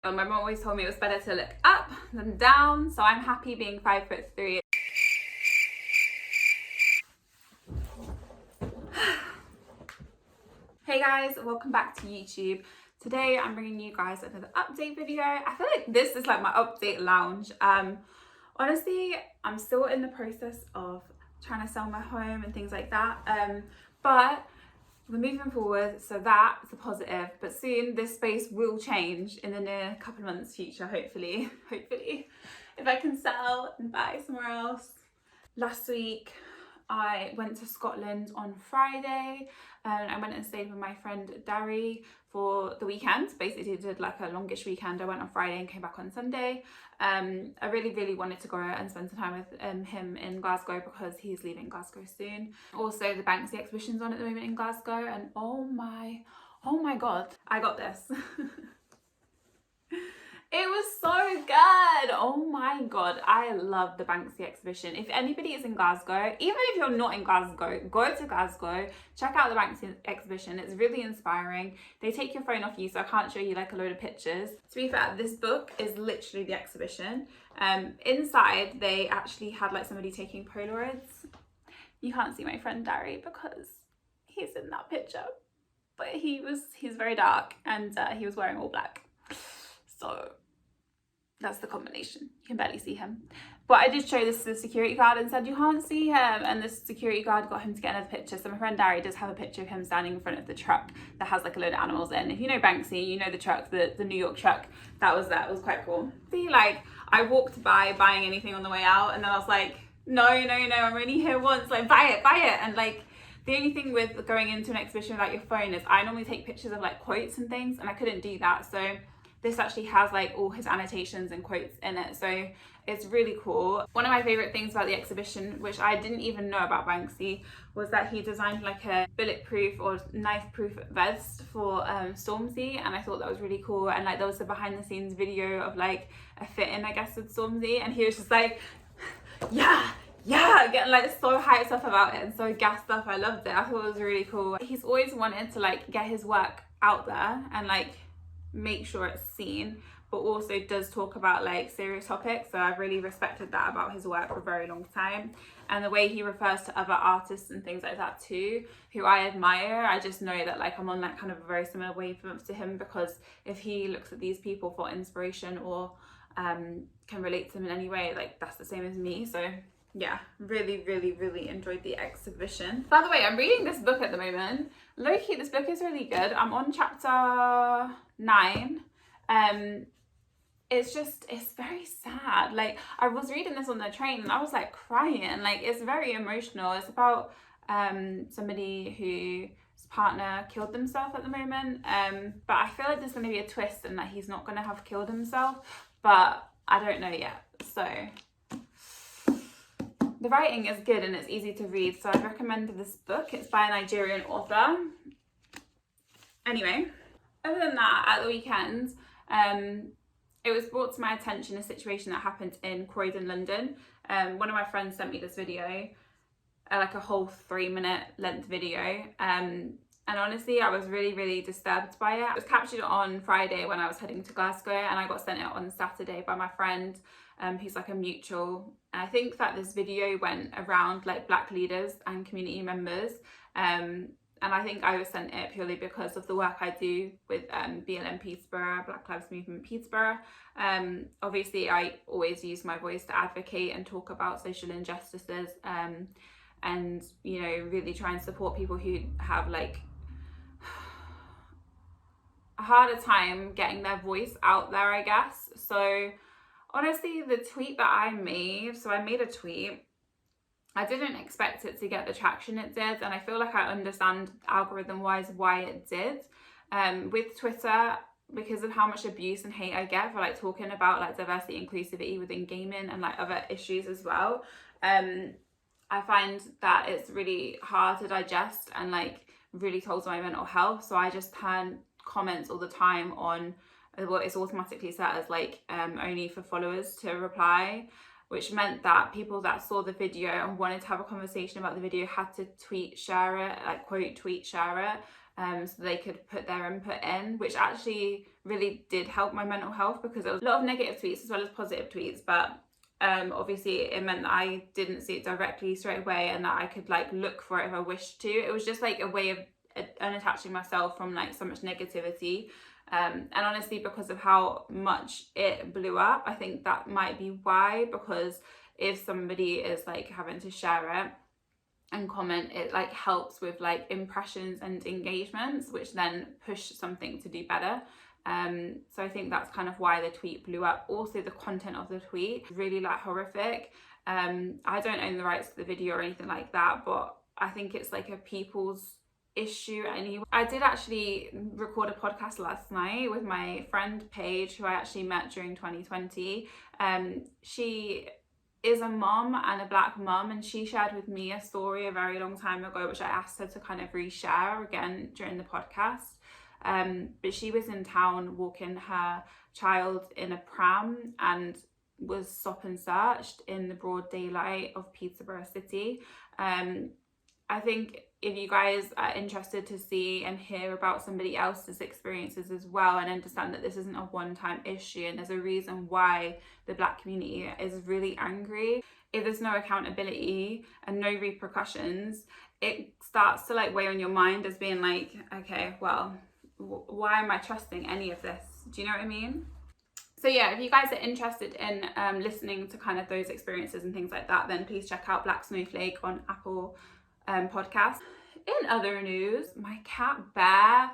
My mom always told me it was better to look up than down, so I'm happy being 5'3". Hey guys, welcome back to YouTube. Today I'm bringing you guys another update video. I feel like this is like my update lounge. Honestly, I'm still in the process of trying to sell my home and things like that. But we're moving forward, so that's a positive. But soon this space will change in the near couple of months future, hopefully. Hopefully, if I can sell and buy somewhere else. Last week I went to Scotland on Friday, and I went and stayed with my friend Dari for the weekend. Basically did like a longish weekend. I went on Friday and came back on Sunday. I really wanted to go and spend some time with him in Glasgow because he's leaving Glasgow soon. Also, the Banksy Exhibition's on at the moment in Glasgow, and oh my god, I got this. It was so good. Oh my god, I love the Banksy Exhibition. If anybody is in Glasgow, even if you're not in Glasgow, go to Glasgow, check out the Banksy Exhibition. It's really inspiring. They take your phone off you, so I can't show you like a load of pictures. To be fair, this book is literally the exhibition. Inside they actually had like somebody taking Polaroids. You can't see my friend Dari because he's in that picture, but he's very dark, and he was wearing all black. So that's the combination. You can barely see him. But I did show this to the security guard and said, you can't see him. And the security guard got him to get another picture. So my friend Dari does have a picture of him standing in front of the truck that has like a load of animals in. If you know Banksy, you know the truck, the New York truck. That was It was quite cool. See, like, I walked by buying anything on the way out, and then I was like, no, I'm only here once. Like, buy it. And like, the only thing with going into an exhibition without your phone is I normally take pictures of like quotes and things, and I couldn't do that. So this actually has like all his annotations and quotes in it, so it's really cool. One of my favorite things about the exhibition, which I didn't even know about Banksy, was that he designed like a bulletproof or knife-proof vest for Stormzy, and I thought that was really cool. And like there was a behind-the-scenes video of like a fit-in, I guess, with Stormzy, and he was just like, yeah, getting like so hyped up about it and so gassed up. I loved it. I thought it was really cool. He's always wanted to like get his work out there and like make sure it's seen, but also does talk about like serious topics. So I've really respected that about his work for a very long time, and the way he refers to other artists and things like that too, who I admire. I just know that like I'm on that kind of a very similar wavelength to him, because if he looks at these people for inspiration or can relate to them in any way, like that's the same as me. So yeah, really enjoyed the exhibition. By the way, I'm reading this book at the moment. Low-key, this book is really good. I'm on chapter 9. It's very sad. Like, I was reading this on the train and I was like crying. Like, it's very emotional. It's about somebody whose partner killed themselves at the moment. But I feel like there's going to be a twist and that he's not going to have killed himself, but I don't know yet. So the writing is good and it's easy to read, so I'd recommend this book. It's by a Nigerian author. Anyway, other than that, at the weekend, it was brought to my attention a situation that happened in Croydon, London. One of my friends sent me this video, like a whole 3-minute length video. And honestly, I was really disturbed by it. It was captured on Friday when I was heading to Glasgow, and I got sent it on Saturday by my friend, who's like a mutual. I think that this video went around like Black leaders and community members. And I think I was sent it purely because of the work I do with BLM Peterborough, Black Lives Movement Peterborough. Obviously, I always use my voice to advocate and talk about social injustices, and, you know, really try and support people who have like a harder time getting their voice out there, I guess. So honestly, the tweet that I made, so I made a tweet. I didn't expect it to get the traction it did, and I feel like I understand algorithm-wise why it did. With Twitter, because of how much abuse and hate I get for like talking about like diversity, inclusivity within gaming and like other issues as well, I find that it's really hard to digest and like really tolls my mental health. So I just turn comments all the time on what is automatically set as like only for followers to reply, which meant that people that saw the video and wanted to have a conversation about the video had to tweet share it, like quote tweet share it, so they could put their input in, which actually really did help my mental health, because there was a lot of negative tweets as well as positive tweets, but obviously it meant that I didn't see it directly straight away, and that I could like look for it if I wished to. It was just like a way of unattaching myself from like so much negativity. And honestly, because of how much it blew up, I think that might be why, because if somebody is like having to share it and comment, it like helps with like impressions and engagements, which then push something to do better. So I think that's kind of why the tweet blew up. Also, the content of the tweet really like horrific. I don't own the rights to the video or anything like that, but I think it's like a people's issue anyway. I did actually record a podcast last night with my friend Paige, who I actually met during 2020. She is a mom and a black mom, and she shared with me a story a very long time ago, which I asked her to kind of reshare again during the podcast. But she was in town walking her child in a pram and was stopped and searched in the broad daylight of Peterborough City. I think if you guys are interested to see and hear about somebody else's experiences as well, and understand that this isn't a one-time issue and there's a reason why the black community is really angry, if there's no accountability and no repercussions, it starts to like weigh on your mind as being like, okay, well, why am I trusting any of this? Do you know what I mean? So yeah, if you guys are interested in listening to kind of those experiences and things like that, then please check out Black Snowflake on Apple Podcast. In other news, my cat Bear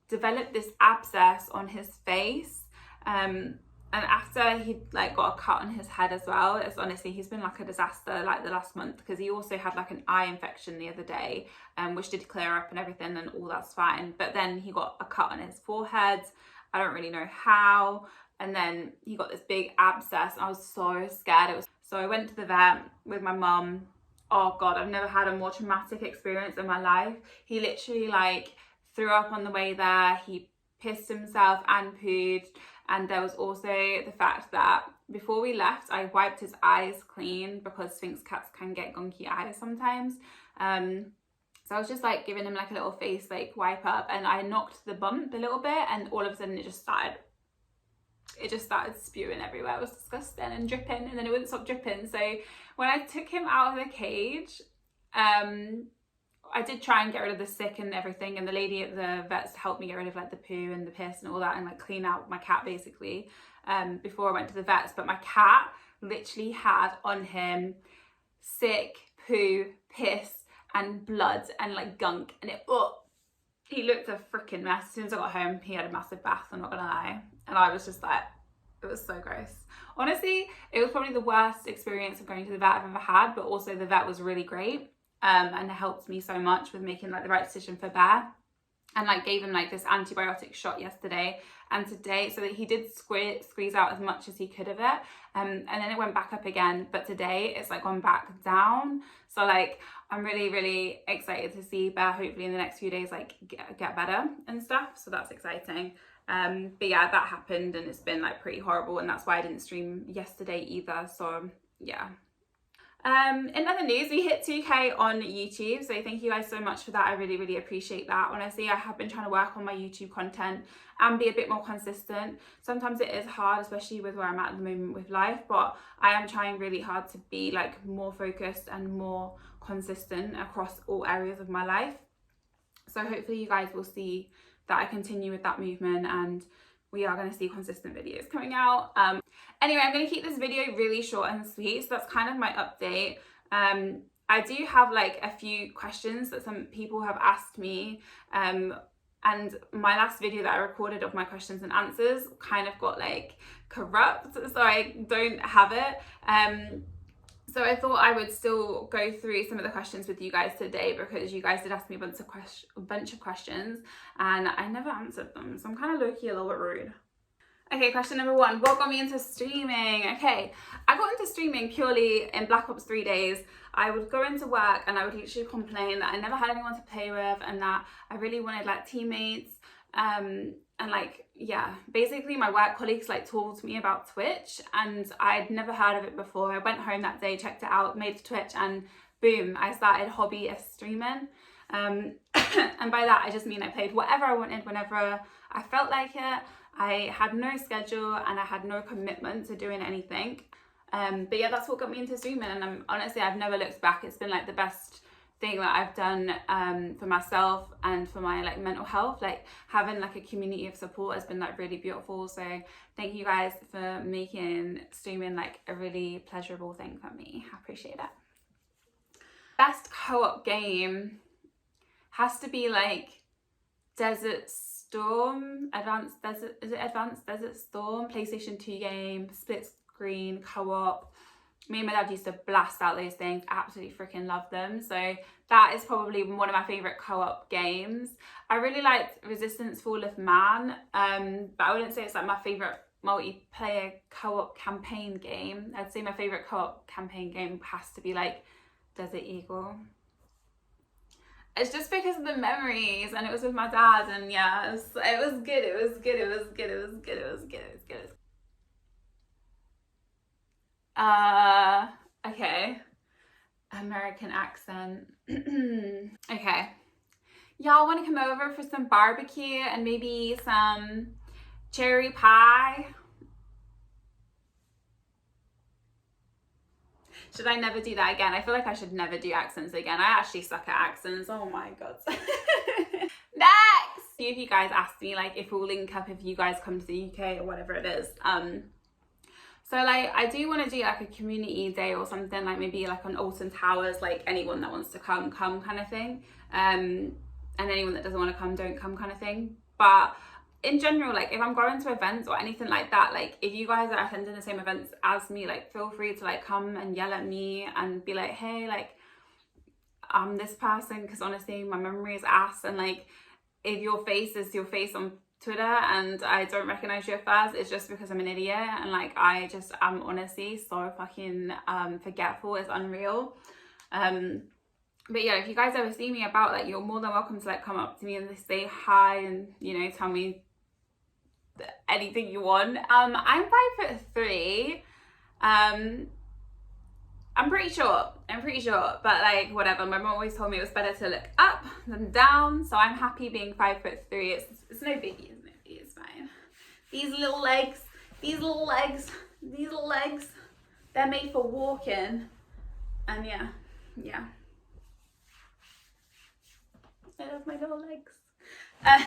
developed this abscess on his face, and after he like got a cut on his head as well. It's honestly, he's been like a disaster like the last month, because he also had like an eye infection the other day, which did clear up and everything, and all that's fine, but then he got a cut on his forehead. I don't really know how, and then he got this big abscess, and I was so scared. So I went to the vet with my mum. Oh God, I've never had a more traumatic experience in my life. He literally like threw up on the way there. He pissed himself and pooed. And there was also the fact that before we left, I wiped his eyes clean, because Sphinx cats can get gunky eyes sometimes. So I was just like giving him like a little face like wipe up, and I knocked the bump a little bit, and all of a sudden it just started spewing everywhere. It was disgusting and dripping, and then it wouldn't stop dripping. So when I took him out of the cage, I did try and get rid of the sick and everything, and the lady at the vets helped me get rid of like the poo and the piss and all that, and like clean out my cat basically, before I went to the vets. But my cat literally had on him sick, poo, piss and blood and like gunk, and he looked a freaking mess. As soon as I got home, he had a massive bath, I'm not gonna lie. And I was just like, it was so gross. Honestly, it was probably the worst experience of going to the vet I've ever had, but also the vet was really great, and it helped me so much with making like the right decision for Bear, and like gave him like this antibiotic shot yesterday and today, so that he did squeeze out as much as he could of it, and then it went back up again, but today it's like gone back down. So like I'm really excited to see Bear hopefully in the next few days like get better and stuff, so that's exciting. But yeah, that happened, and it's been like pretty horrible, and that's why I didn't stream yesterday either. So yeah. In other news, we hit 2K on YouTube, so thank you guys so much for that. I really appreciate that. Honestly, I have been trying to work on my YouTube content and be a bit more consistent. Sometimes it is hard, especially with where I'm at the moment with life, but I am trying really hard to be like more focused and more consistent across all areas of my life. So hopefully you guys will see that I continue with that movement, and we are going to see consistent videos coming out. Anyway, I'm going to keep this video really short and sweet, so that's kind of my update. I do have like a few questions that some people have asked me, and my last video that I recorded of my questions and answers kind of got like corrupt, so I don't have it. So I thought I would still go through some of the questions with you guys today, because you guys did ask me a bunch of questions and I never answered them, so I'm kind of low-key a little bit rude. Okay, question number 1, what got me into streaming? Okay, I got into streaming purely in Black Ops 3 days. I would go into work and I would literally complain that I never had anyone to play with, and that I really wanted like teammates, and like, yeah, basically my work colleagues like told me about Twitch, and I'd never heard of it before. I went home that day, checked it out, made a Twitch, and boom, I started hobbyist streaming. And by that I just mean I played whatever I wanted whenever I felt like it. I had no schedule and I had no commitment to doing anything. But yeah, that's what got me into streaming, and honestly, I've never looked back. It's been like the best thing that I've done for myself and for my like mental health. Like having like a community of support has been like really beautiful. So thank you guys for making streaming like a really pleasurable thing for me. I appreciate it. Best co-op game has to be like Desert Storm, Advanced Desert, is it Advanced Desert Storm? PlayStation 2 game, split screen, co-op. Me and my dad used to blast out those things, absolutely freaking love them. So that is probably one of my favourite co-op games. I really liked Resistance Fall of Man, but I wouldn't say it's like my favourite multiplayer co-op campaign game. I'd say my favourite co-op campaign game has to be like Desert Eagle. It's just because of the memories, and it was with my dad, and yeah, it was good. Okay. American accent. Okay. Y'all want to come over for some barbecue and maybe some cherry pie? Should I never do that again? I feel like I should never do accents again. I actually suck at accents. Oh my god. Next! If you guys asked me like if we'll link up if you guys come to the UK or whatever it is. So like I do want to do like a community day or something, like maybe like on Alton Towers, like anyone that wants to come kind of thing. And anyone that doesn't want to come, don't come kind of thing. But in general, like if I'm going to events or anything like that, like if you guys are attending the same events as me, like feel free to like come and yell at me and be like, hey, like I'm this person, because honestly my memory is ass, and like if your face is your face on Twitter and I don't recognize you at first, it's just because I'm an idiot, and like I just am honestly so fucking forgetful. It's unreal. But yeah, if you guys ever see me about, like, you're more than welcome to like come up to me and say hi and, you know, tell me anything you want. I'm 5'3". I'm pretty short, but like whatever. My mom always told me it was better to look up than down, so I'm happy being 5'3". It's no biggie, it's fine. These little legs, they're made for walking, and yeah. I love my little legs.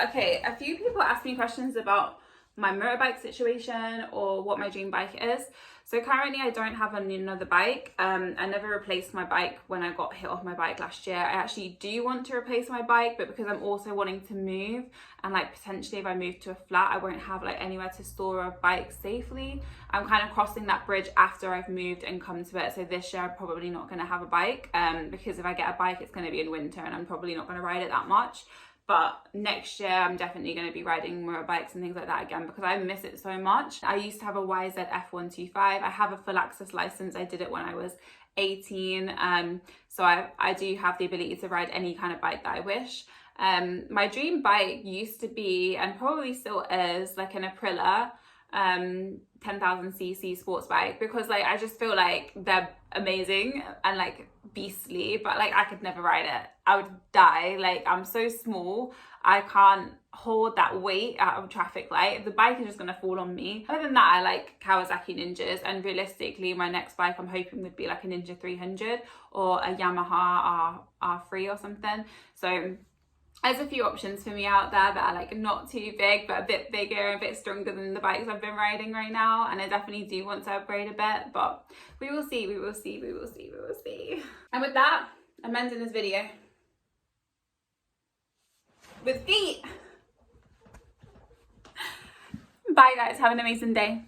Okay, a few people asked me questions about my motorbike situation or what my dream bike is. So currently I don't have another bike. I never replaced my bike when I got hit off my bike last year. I actually do want to replace my bike, but because I'm also wanting to move, and like potentially if I move to a flat, I won't have like anywhere to store a bike safely. I'm kind of crossing that bridge after I've moved and come to it. So this year I'm probably not going to have a bike, because if I get a bike, it's going to be in winter and I'm probably not going to ride it that much. But next year I'm definitely going to be riding motorbikes and things like that again, because I miss it so much. I used to have a YZ F125. I have a full access license. I did it when I was 18. So I do have the ability to ride any kind of bike that I wish. My dream bike used to be, and probably still is, like an Aprilia 10,000cc sports bike, because like I just feel like they're amazing and like beastly, but like I could never ride it. I would die. Like I'm so small, I can't hold that weight out of a traffic light. The bike is just gonna fall on me. Other than that, I like Kawasaki Ninjas, and realistically my next bike I'm hoping would be like a Ninja 300 or a Yamaha R3 or something. So there's a few options for me out there that are like not too big, but a bit bigger, a bit stronger than the bikes I've been riding right now. And I definitely do want to upgrade a bit, but we will see. And with that, I'm ending this video with feet. Bye guys, have an amazing day.